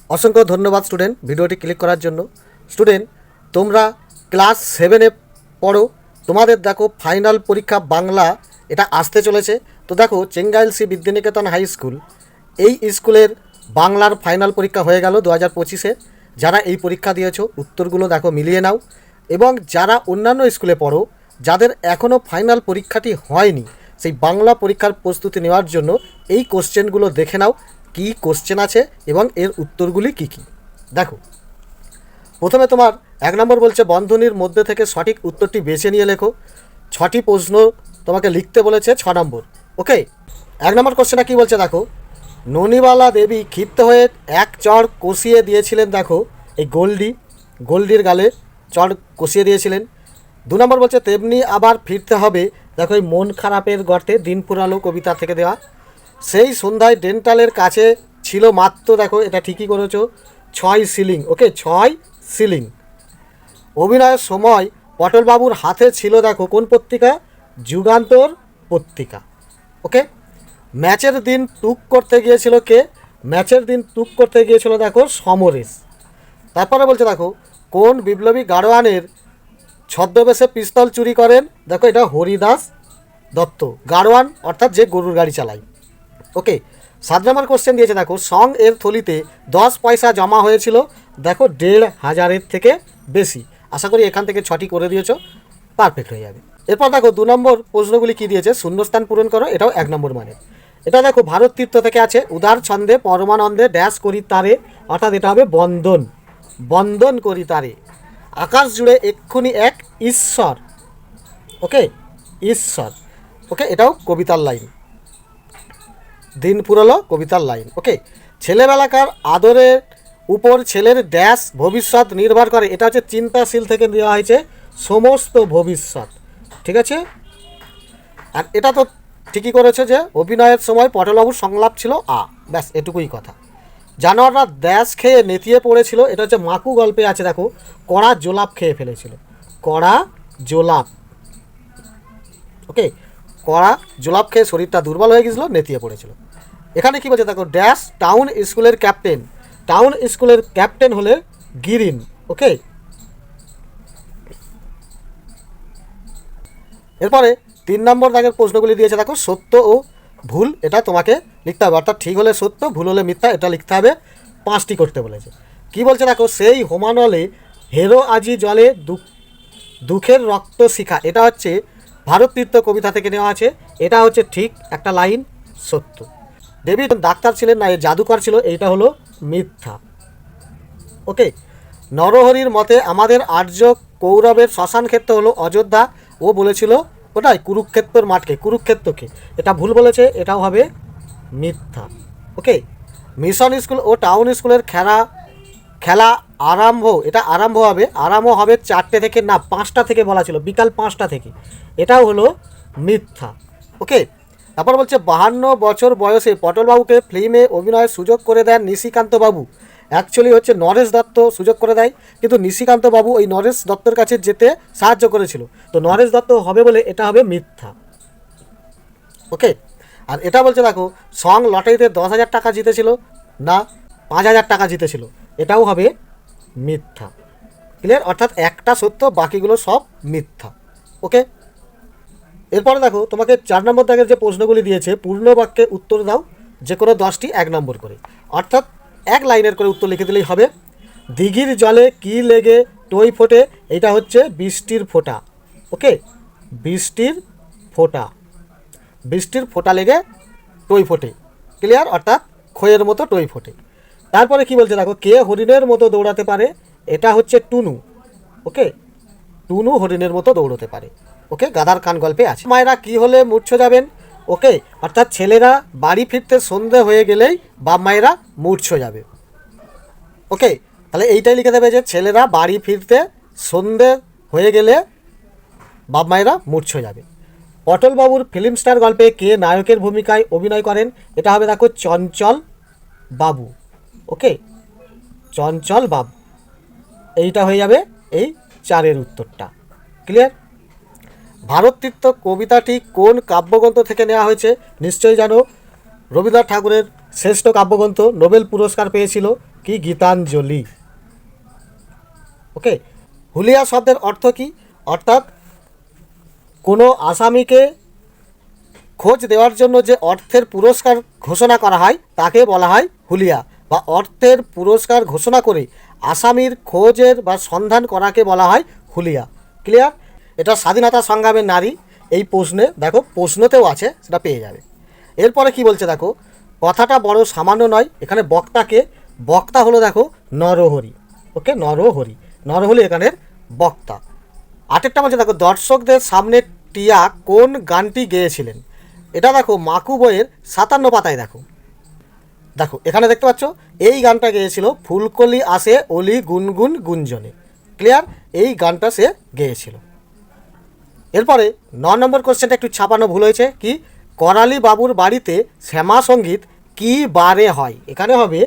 অসংখ্য ধন্যবাদ স্টুডেন্ট ভিডিওটি ক্লিক করার জন্য। স্টুডেন্ট, তোমরা ক্লাস 7-এ পড়ো, তোমাদের দেখো ফাইনাল পরীক্ষা বাংলা এটা আসতে চলেছে। তো দেখো চেঙ্গাইল বিদ্যানিকেতন হাই স্কুল, এই স্কুলের বাংলার ফাইনাল পরীক্ষা হয়ে গেল 2025-এ। যারা এই পরীক্ষা দিয়েছো উত্তরগুলো দেখো মিলিয়ে নাও, এবং যারা অন্যান্য স্কুলে পড়ো যাদের এখনও ফাইনাল পরীক্ষাটি হয়নি সেই বাংলা পরীক্ষার প্রস্তুতি নেওয়ার জন্য এই কোশ্চেনগুলো দেখে নাও, কী কোশ্চেন আছে এবং এর উত্তরগুলি কী কী। দেখো, প্রথমে তোমার 1 নম্বর বলছে বন্ধনীর মধ্যে থেকে সঠিক উত্তরটি বেছে নিয়ে লেখো। 6টি প্রশ্ন তোমাকে লিখতে বলেছে, 6 নম্বর। ওকে, 1 নম্বর কোশ্চেনটা কী বলছে দেখো, ননিবালা দেবী ক্ষিপ্ত হয়ে এক চড় কষিয়ে দিয়েছিলেন। দেখো এই গোল্ডির গালে চড় কষিয়ে দিয়েছিলেন। 2 নম্বর বলছে তেমনি আবার ফিরতে হবে। দেখো এই মন খারাপের গর্তে, দিন ফুরালো কবিতা থেকে দেওয়া। সেই সন্ধ্যায় ডেন্টালের কাছে ছিল মাত্র, দেখো এটা ঠিকই করেছো, 6 শিলিং। ওকে, 6 শিলিং। অভিনয়ের সময় পটলবাবুর হাতে ছিল দেখো কোন পত্রিকা? যুগান্তর পত্রিকা। ওকে, ম্যাচের দিন টুক করতে গিয়েছিল কে? ম্যাচের দিন টুক করতে গিয়েছিল দেখো সমরেশ। তারপরে বলছে দেখো কোন বিপ্লবী গাড়োয়ানের ছদ্মবেশে পিস্তল চুরি করেন? দেখো এটা হরিদাস দত্ত। গাড়োয়ান অর্থাৎ যে গরুর গাড়ি চালায়। ওকে, 7 নম্বর কোশ্চেন দিয়েছে দেখো, সং এর থলিতে 10 পয়সা জমা হয়েছিল। দেখো 1,500-এর থেকে বেশি। আশা করি এখান থেকে 6টি করে দিয়েছো, পারফেক্ট হয়ে যাবে। এরপর দেখো 2 নম্বর প্রশ্নগুলি কী দিয়েছে, শূন্যস্থান পূরণ করো। এটাও 1 নম্বর মানে। এটা দেখো ভারত তীর্থ থেকে আছে, উদার ছন্দে পরমানন্দে ড্যাশ করি তারে, অর্থাৎ এটা হবে বন্দন করি তারে। আকাশ জুড়ে এক্ষুনি এক ঈশ্বর। ওকে, ঈশ্বর। ওকে, এটাও কবিতার লাইন, দিন পুরলো কবিতার লাইন। ওকে, ছেলেবেলাকার আদরের উপর ছেলের ড্যাশ ভবিষ্যৎ নির্ভর করে। এটা হচ্ছে চিন্তাশীল থেকে দেওয়া হয়েছে সমস্ত ভবিষ্যৎ। ঠিক আছে, আর এটা তো ঠিকই করেছে যে অভিনয়ের সময় পটলবাবুর সংলাপ ছিল ব্যাস এটুকুই কথা। জানোয়াররা ড্যাশ খেয়ে নেতিয়ে পড়েছিল। এটা হচ্ছে মাকু গল্পে আছে, দেখো কড়া জোলাপ খেয়ে ফেলেছিল, কড়া জোলাপ। ওকে, কড়া জোলাপ খেয়ে শরীরটা দুর্বল হয়ে গেছিলো, নেতিয়ে পড়েছিল। এখানে কি বলছে দেখো, ড্যাশ টাউন স্কুলের ক্যাপ্টেন। টাউন স্কুলের ক্যাপ্টেন হলে গিরিন। ওকে, এরপরে 3 নম্বর দাগের প্রশ্নগুলি দিয়েছে দেখো, সত্য ও ভুল এটা তোমাকে লিখতে হবে, অর্থাৎ ঠিক হলে সত্য, ভুল হলে মিথ্যা, এটা লিখতে হবে। 5টি করতে বলেছে। কি বলছে দেখো, সেই হোমানলে হেরো আজি জলে দুঃখের রক্ত শিখা। এটা হচ্ছে ভারত তীর্থ কবিতা থেকে নেওয়া আছে। এটা হচ্ছে ঠিক একটা লাইন, সত্য। দেবী ডাক্তার ছিলেন না, এ জাদুকর ছিল, এইটা হলো মিথ্যা। ওকে, নরহরির মতে আমাদের আর্য কৌরবের শ্মশান ক্ষেত্র হলো অযোধ্যা। ও বলেছিল ওটাই কুরুক্ষেত্রের মাঠকে, কুরুক্ষেত্রকে। এটা ভুল বলেছে, এটাও হবে মিথ্যা। ওকে, মিশন স্কুল ও টাউন স্কুলের খেলা আরম্ভ, এটা আরম্ভ হবে 4টে থেকে, না 5টা থেকে বলা ছিল, বিকাল 5টা থেকে। এটাও হলো মিথ্যা। ওকে, তারপর বলছে 52 বছর বয়সে পটলবাবুকে ফিল্মে অভিনয়ের সুযোগ করে দেন নিশিকান্ত বাবু। অ্যাকচুয়ালি হচ্ছে নরেশ দত্ত সুযোগ করে দেয়, কিন্তু নিশিকান্ত বাবু ওই নরেশ দত্তের কাছে যেতে সাহায্য করেছিল। তো নরেশ দত্ত হবে বলে এটা হবে মিথ্যা। ওকে, আর এটা বলছে দেখো, সং লটারিতে 10,000 টাকা জিতেছিল, না 5,000 টাকা জিতেছিল, এটাও হবে মিথ্যা। ক্লিয়ার, অর্থাৎ একটা সত্য, বাকিগুলো সব মিথ্যা। ওকে, এরপরে দেখো তোমাকে 4 নম্বর দাগের যে প্রশ্নগুলি দিয়েছে, পূর্ণ বাক্যে উত্তর দাও, যে কোনো 10টি 1 নম্বর করে, অর্থাৎ 1 লাইনের করে উত্তর লিখে দিলেই হবে। দিঘির জলে কি লেগে টই ফোটে? এটা হচ্ছে বৃষ্টির ফোঁটা। ওকে, বৃষ্টির ফোঁটা লেগে টই ফোটে। ক্লিয়ার, অর্থাৎ খইয়ের মতো টই ফোটে। তারপরে কি বলছে দেখো, কে হরিণের মতো দৌড়াতে পারে? এটা হচ্ছে টুনু। ওকে, টুনু হরিণের মতো দৌড়তে পারে। ওকে, গাধার কান গল্পে আছে। মায়েরা কি হলে মূর্ছা যাবেন? ওকে, অর্থাৎ ছেলেরা বাড়ি ফিরতে সন্ধে হয়ে গেলেই বাপ মায়েরা মূর্ছা যাবে। ওকে, তাহলে এইটাই লিখে দেবে যে ছেলেরা বাড়ি ফিরতে সন্ধে হয়ে গেলে বাপ মায়েরা মূর্ছা যাবে। পটলবাবুর ফিল্ম স্টার গল্পে কে নায়কের ভূমিকায় অভিনয় করেন? এটা হবে দেখো চঞ্চল বাবু। ওকে, চঞ্চল বাবু, এইটা হয়ে যাবে এই 4-এর উত্তরটা। ক্লিয়ার। ভারত তীর্থ কবিতাটি কোন কাব্যগ্রন্থ থেকে নেওয়া হয়েছে? নিশ্চয়ই জানো, রবীন্দ্রনাথ ঠাকুরের শ্রেষ্ঠ কাব্যগ্রন্থ, নোবেল পুরস্কার পেয়েছিল, কি গীতাঞ্জলি। ওকে, হুলিয়া শব্দের অর্থ কি? অর্থাৎ কোনো আসামিকে খোঁজ দেওয়ার জন্য যে অর্থের পুরস্কার ঘোষণা করা হয় তাকে বলা হয় হুলিয়া, বা অর্থের পুরস্কার ঘোষণা করে আসামির খোঁজের বা সন্ধান করাকে বলা হয় হুলিয়া। ক্লিয়ার? এটা স্বাধীনতা সংগ্রামের নারী, এই প্রশ্নে দেখো প্রশ্নতেও আছে, সেটা পেয়ে যাবে। এরপরে কি বলছে দেখো, কথাটা বড় সামান্য নয়, এখানে বক্তাকে, বক্তা হলো দেখো নরহরি। ওকে, নরহরি, নরহরি এখানের বক্তা। আটেরটা বলছে দেখো, দর্শকদের সামনে টিয়া কোন গানটি গেয়েছিলেন? এটা দেখো মাকু বইয়ের 57 পাতায় দেখো, দেখো এখানে দেখতে পাচ্ছ এই গানটা গেয়েছিল ফুলকলি আসে অলি গুনগুন গুঞ্জনে। ক্লিয়ার? এই গানটা সে গেয়েছিল। এরপরে 9 নম্বর কোশ্চেনটা একটু ছাপানো ভুল হয়েছে, কি করালি বাবুর বাড়িতে শ্যামা সঙ্গীত কি বারে হয়? এখানে হবে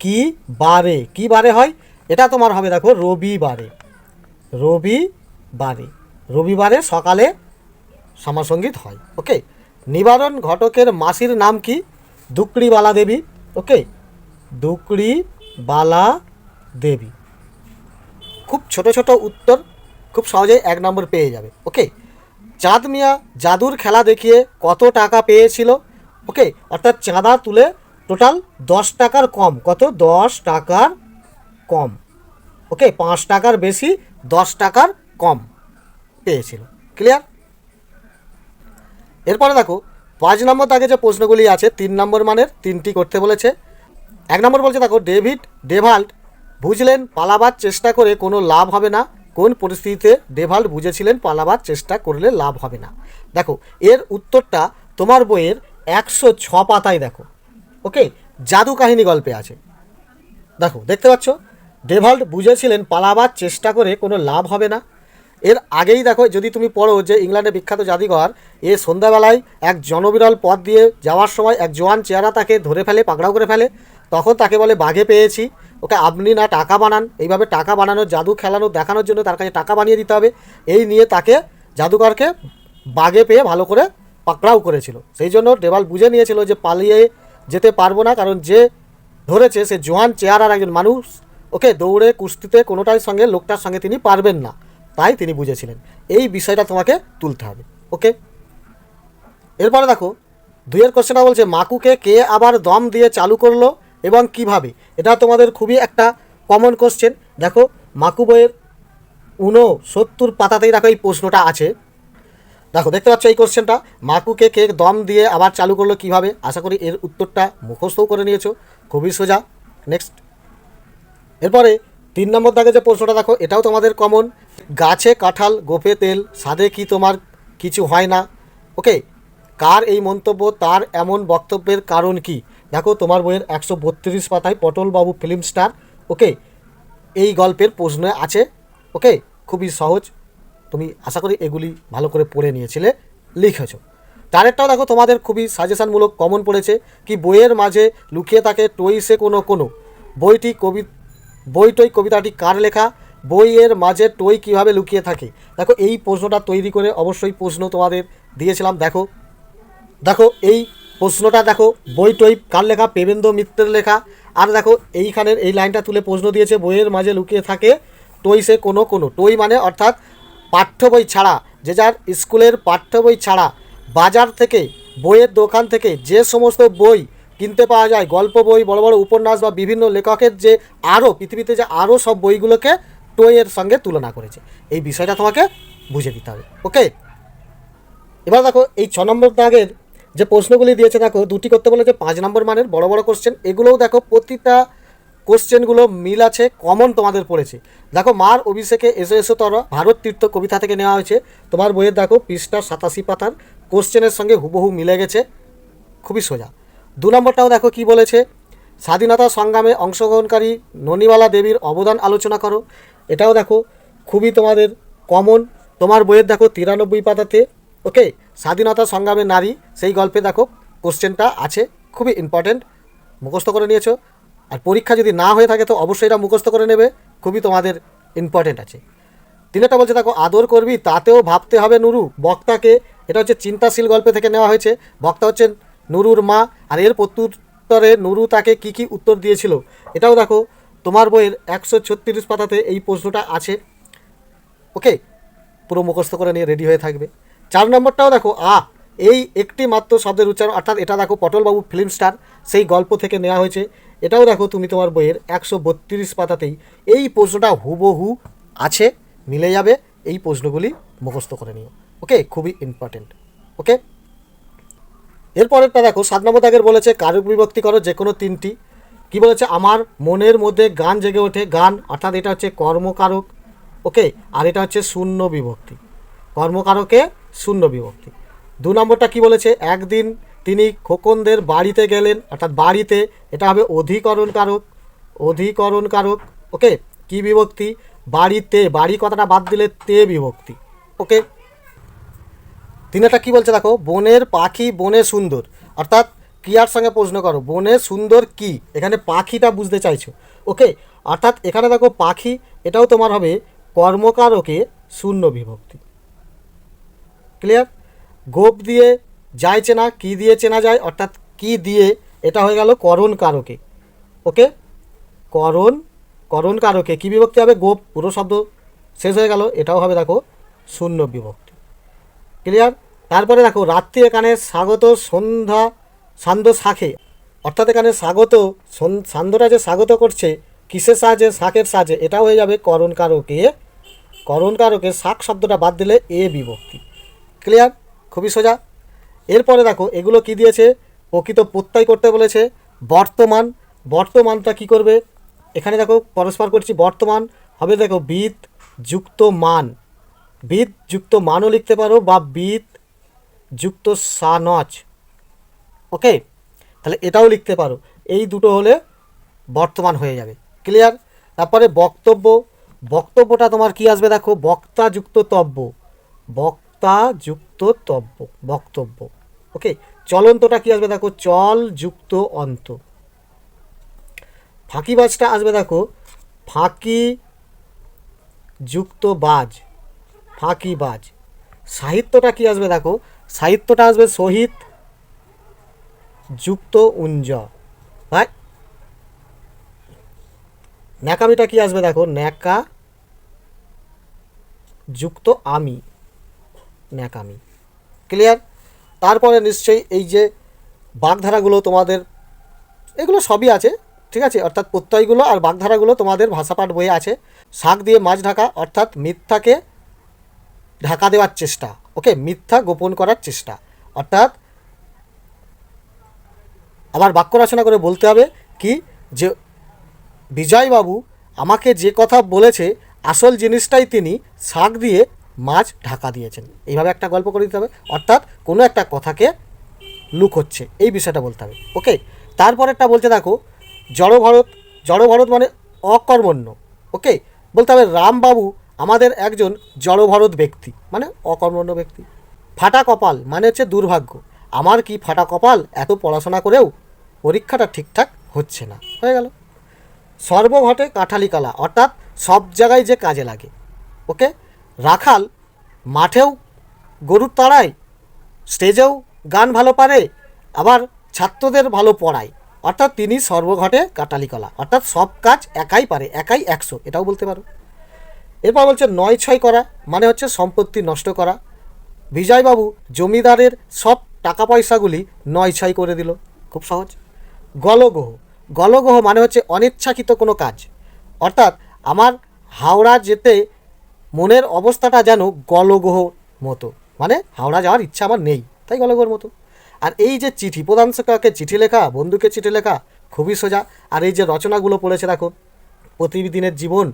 কি বারে, কি বারে হয়? এটা তোমার হবে দেখো রবিবারে, রবিবারে, রবিবারে সকালে শ্যামা সঙ্গীত হয়। ওকে, নিবারণ ঘটকের মাসির নাম কি? দুকড়িবালা দেবী। ওকে, দুকড়িবালা দেবী। খুব ছোট ছোট উত্তর, খুব সহজেই 1 নম্বর পেয়ে যাবে। ওকে, চাঁদ মিয়া জাদুর খেলা দেখিয়ে কত টাকা পেয়েছিল? ওকে, অর্থাৎ চাঁদা তুলে টোটাল 10 টাকার কম, কত? 10 টাকার কম। ওকে, 5 টাকার বেশি, 10 টাকার কম পেয়েছিল। ক্লিয়ার? এরপরে দেখো 5 নম্বর দাগে যে প্রশ্নগুলি আছে 3 নম্বর মানের 3টি করতে বলেছে। 1 নম্বর বলছে দেখো, ডেভাল্ট বুঝলেন পালাবার চেষ্টা করে কোনো লাভ হবে না। কোন পরিস্থিতিতে ডেভাল্ট বুঝেছিলেন পালাবার চেষ্টা করলে লাভ হবে না? দেখো এর উত্তরটা তোমার বইয়ের 106 পাতায় দেখো। ওকে, জাদু কাহিনী গল্পে আছে। দেখো দেখতে পাচ্ছ, ডেভাল্ট বুঝেছিলেন পালাবার চেষ্টা করে কোনো লাভ হবে না। এর আগেই দেখো, যদি তুমি পড়ো যে ইংল্যান্ডের বিখ্যাত জাদুঘর, এ সন্ধ্যাবেলায় এক জনবিরল পথ দিয়ে যাওয়ার সময় এক জোয়ান চেহারা তাকে ধরে ফেলে, পাকড়াও করে ফেলে। তখন তাকে বলে বাঘে পেয়েছি। ওকে, আপনি না টাকা বানান, এইভাবে টাকা বানানোর, জাদু খেলানো দেখানোর জন্য তার কাছে টাকা বানিয়ে দিতে হবে, এই নিয়ে তাকে জাদুঘরকে বাঘে পেয়ে ভালো করে পাকড়াও করেছিল। সেই জন্য ডেভাল্ট বুঝে নিয়েছিল যে পালিয়ে যেতে পারবো না, কারণ যে ধরেছে সে জোয়ান চেহারার একজন মানুষ। ওকে, দৌড়ে কুস্তিতে কোনোটার সঙ্গে, লোকটার সঙ্গে তিনি পারবেন না, তাই তিনি বুঝেছিলেন। এই বিষয়টা তোমাকে তুলতে হবে। ওকে, এরপরে দেখো 2 কোশ্চেনটা বলছে, মাকুকে কে আবার দম দিয়ে চালু করলো এবং কিভাবে? এটা তোমাদের খুবই একটা কমন কোশ্চেন। দেখো মাকু বইয়ের 69 পাতাতেই দেখো এই প্রশ্নটা আছে। দেখো দেখতে পাচ্ছ এই কোশ্চেনটা, মাকুকে কে দম দিয়ে আবার চালু করলো কিভাবে? আশা করি এর উত্তরটা মুখস্থও করে নিয়েছো, খুবই সোজা। নেক্সট, এরপরে 3 নম্বর দাগে যে প্রশ্নটা দেখো, এটাও তোমাদের কমন। গাছে কাঁঠাল গোফে তেল, স্বাদে কি তোমার কিছু হয় না? ওকে, কার এই মন্তব্য? তার এমন বক্তব্যের কারণ কি? দেখো তোমার বইয়ের 132 পাতায় পটলবাবু ফিল্ম স্টার। ওকে, এই গল্পের প্রশ্ন আছে। ওকে, খুবই সহজ, তুমি আশা করি এগুলি ভালো করে পড়ে নিয়েছিলে, লিখেছো। তারেরটাও দেখো তোমাদের খুবই সাজেশনমূলক কমন পড়েছে, কি বইয়ের মাঝে লুকিয়ে থাকে টইসে কোনো কোনো, বইটই কবিতাটি কার লেখা? বইয়ের মাঝে টই কিভাবে লুকিয়ে থাকে? দেখো এই প্রশ্নটা তৈরি করে অবশ্যই প্রশ্ন তোমাদের দিয়েছিলাম। দেখো দেখো এই প্রশ্নটা দেখো, বইটই কার লেখা? প্রেমেন্দ্র মিত্রের লেখা। আর দেখো এইখানের এই লাইনটা তুলে প্রশ্ন দিয়েছে, বইয়ের মাঝে লুকিয়ে থাকে টইসে কোনো কোনো। টই মানে অর্থাৎ পাঠ্য বই ছাড়া, যে যার স্কুলের পাঠ্য বই ছাড়া বাজার থেকে, বইয়ের দোকান থেকে যে সমস্ত বই কিনতে পাওয়া যায়, গল্প বই, বড় বড় উপন্যাস বা বিভিন্ন লেখকের যে আরও পৃথিবীতে যে আরও সব বইগুলোকে টইয়ের সঙ্গে তুলনা করেছে, এই বিষয়টা তোমাকে বুঝে দিতে হবে। ওকে, এবার দেখো এই 6 নম্বর দাগের যে প্রশ্নগুলি দিয়েছে, দেখো 2টি করতে বলেছে 5 নম্বর মানের বড় বড় কোশ্চেন। এগুলোও দেখো প্রতিটা কোশ্চেনগুলো মিল আছে, কমন তোমাদের পড়েছে। দেখো মার অভিষেকে এসো এসো তর ভারত তীর্থ কবিতা থেকে নেওয়া হয়েছে। তোমার বইয়ের দেখো পৃষ্ঠা 87 পাতার কোশ্চেনের সঙ্গে হুবহু মিলে গেছে, খুবই সোজা। 2 নম্বরটাও দেখো কি বলেছে, স্বাধীনতা সংগ্রামে অংশগ্রহণকারী ননিবালা দেবীর অবদান আলোচনা করো। এটাও দেখো খুবই তোমাদের কমন, তোমার বইয়ের দেখো 93 পাতাতে। ওকে, স্বাধীনতা সংগ্রামের নারী, সেই গল্পে দেখো কোশ্চেনটা আছে, খুবই ইম্পর্টেন্ট, মুখস্থ করে নিয়েছো। আর পরীক্ষা যদি না হয়ে থাকে তো অবশ্যই এটা মুখস্থ করে নেবে, খুবই তোমাদের ইম্পর্টেন্ট আছে। 3টা বলছে দেখো, আদর করবি তাতেও ভাবতে হবে নুরু, বক্তাকে? এটা হচ্ছে চিন্তাশীল গল্পে থেকে নেওয়া হয়েছে, বক্তা হচ্ছেন নুরুর মা। আর এর প্রত্যুত্তরে নুরু তাকে কি কি উত্তর দিয়েছিল? এটাও দেখো তোমার বইয়ের 136 পাতাতে এই প্রশ্নটা আছে। ওকে, পুরো মুখস্থ করে নিয়ে রেডি হয়ে থাকবে। 4 নম্বরটাও দেখো, এই একটি মাত্র শব্দের উচ্চারণ, অর্থাৎ এটা দেখো পটলবাবু ফিল্ম স্টার সেই গল্প থেকে নেওয়া হয়েছে। এটাও দেখো তুমি তোমার বইয়ের 132 পাতাতেই এই প্রশ্নটা হুবহু আছে, মিলে যাবে। এই প্রশ্নগুলি মুখস্থ করে নিও। ওকে, খুবই ইম্পর্টেন্ট। ওকে, এরপরেরটা দেখো 7 নম্বর দাগের বলেছে কারক বিভক্তি করো যে কোনো 3টি। কি বলেছে, আমার মনের মধ্যে গান জেগে ওঠে, গান অর্থাৎ এটা হচ্ছে কর্মকারক। ওকে, আর এটা হচ্ছে শূন্য বিভক্তি, কর্মকারকে শূন্য বিভক্তি। 2 নম্বরটা কি বলেছে, একদিন তিনি খোকনদের বাড়িতে গেলেন, অর্থাৎ বাড়িতে, এটা হবে অধিকরণ কারক, অধিকরণ কারক। ওকে, কি বিভক্তি, বাড়িতে, বাড়ি কথাটা বাদ দিলে তে বিভক্তি। ওকে, 3টা কি বলছে দেখো, বনের পাখি বনে সুন্দর, অর্থাৎ ক্রিয়ার সঙ্গে প্রশ্ন করো, বনে সুন্দর কি, এখানে পাখিটা বুঝতে চাইছো। ওকে, অর্থাৎ এখানে দেখো পাখি, এটাও তোমার হবে কর্মকারকে শূন্য বিভক্তি। ক্লিয়ার। গোপ দিয়ে যায় চেনা, কি দিয়ে চেনা যায়, অর্থাৎ কি দিয়ে, এটা হয়ে গেল করণ কারকে। ওকে, করণ কারকে কি বিভক্তি হবে, গোপ, পুরো শব্দ শেষ হয়ে গেল, এটাও হবে দেখো শূন্য বিভক্তি। ক্লিয়ার। তারপরে দেখো রাত্রি এখানে স্বাগত সন্ধ্যা সান্ধ্য শাখে, অর্থাৎ এখানে স্বাগত সান্ধ্যটা যে স্বাগত করছে কিসের সাহায্যে, শাকের সাহায্যে, এটাও হয়ে যাবে করণ কারকে শাক শব্দটা বাদ দিলে এ বিভক্তি। ক্লিয়ার, খুবই সোজা। এরপরে দেখো এগুলো কি দিয়েছে, প্রকৃত প্রত্যয় করতে বলেছে। বর্তমান, বর্তমানটা কি করবে, এখানে দেখো পরস্পর করছি, বর্তমান হবে দেখো বিদ যুক্ত মান, বিদ যুক্ত মানও লিখতে পারো, বা বিদ যুক্ত সানচ। ওকে, তাহলে এটাও লিখতে পারো, এই দুটো হলে বর্তমান হয়ে যাবে। ক্লিয়ার। তারপরে বক্তব্য, বক্তব্যটা তোমার কি আসবে দেখো, বক্তা যুক্ত তব্য, বক্তা যুক্ত তব্য, বক্তব্য। ওকে, চলন্তটা কি আসবে দেখো, চল যুক্ত অন্ত। ফাঁকিবাজটা আসবে দেখো, ফাঁকি যুক্ত বাজ, ফাঁকিবাজ। সাহিত্যটা কি আসবে দেখো, সাহিত্যটা আসবে শহীদ যুক্ত উঞ্জ, ভাই। ন্যাকামিটা কি আসবে দেখো, ন্যাকা যুক্ত আমি, ন্যাকামি। ক্লিয়ার। তারপরে নিশ্চয়ই এই যে বাগধারাগুলো তোমাদের, এগুলো সবই আছে, ঠিক আছে, অর্থাৎ প্রত্যয়গুলো আর বাগধারাগুলো তোমাদের ভাষাপাঠ বইয়ে আছে। শাক দিয়ে মাছ ঢাকা, অর্থাৎ মিথ্যাকে ঢাকা দেওয়ার চেষ্টা। ওকে, মিথ্যা গোপন করার চেষ্টা, অর্থাৎ আবার বাক্য রচনা করে বলতে হবে কি, যে বিজয়বাবু আমাকে যে কথা বলেছে আসল জিনিসটাই তিনি শাক দিয়ে মাছ ঢাকা দিয়েছেন, এইভাবে একটা গল্প করে দিতে হবে, অর্থাৎ কোনো একটা কথাকে লুকোচ্ছে, এই বিষয়টা বলতে হবে। ওকে, তারপরেরটা বলতে দেখো জড়ভরত, জড়ভরত মানে অকর্মণ্য। ওকে, বলতে হবে রামবাবু আমাদের একজন জড়ভরত ব্যক্তি, মানে অকর্মণ্য ব্যক্তি। ফাটা কপাল মানে হচ্ছে দুর্ভাগ্য, আমার কি ফাটা কপাল, এত পড়াশোনা করেও পরীক্ষাটা ঠিকঠাক হচ্ছে না, হয়ে গেল। সর্বঘটে কাঠালি কলা, অর্থাৎ সব জায়গায় যে কাজে লাগে। ওকে, রাখাল মাঠেও গরুর তাড়ায়, স্টেজেও গান ভালো পারে, আবার ছাত্রদের ভালো পড়ায়, অর্থাৎ তিনি সর্বঘটে কাটালি কলা, অর্থাৎ সব কাজ একাই পারে, একাই 100, এটাও বলতে পারো। এরপর বলছে 9-6 করা মানে হচ্ছে সম্পত্তি নষ্ট করা। বিজয়বাবু জমিদারের সব টাকা পয়সাগুলি 9-6 করে দিল, খুব সহজ। গলগোহ, গলগোহ মানে হচ্ছে অনিচ্ছাকৃত কোনো কাজ, অর্থাৎ আমার হাওড়া যেতে মনের অবস্থাটা যেন গলগোহ মতো, মানে হাওড়া যাওয়ার ইচ্ছা আমার নেই, তাই গলগোহর মতো। আর এই যে চিঠি, প্রধান শিক্ষককে চিঠি লেখা, বন্ধুকে চিঠি লেখা, খুবই সোজা। আর এই যে রচনাগুলো পড়েছে দেখো, প্রতিদিনের জীবন,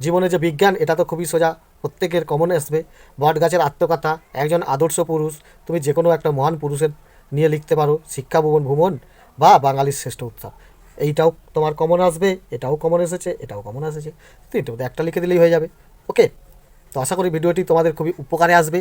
জীবনে যে বিজ্ঞান, এটা তো খুবই সোজা, প্রত্যেকের কমন আসবে। বটগাছের আত্মকথা, একজন আদর্শ পুরুষ, তুমি যে কোনো একটা মহান পুরুষের নিয়ে লিখতে পারো, শিক্ষা ভ্রমণ বা বাঙালির শ্রেষ্ঠ উৎসব, এইটাও তোমার কমন আসবে, এটাও কমন এসেছে, এটাও কমন এসেছে, তিনটে একটা লিখে দিলেই হয়ে যাবে। ওকে, তো আশা করি ভিডিওটি তোমাদের খুবই উপকারে আসবে।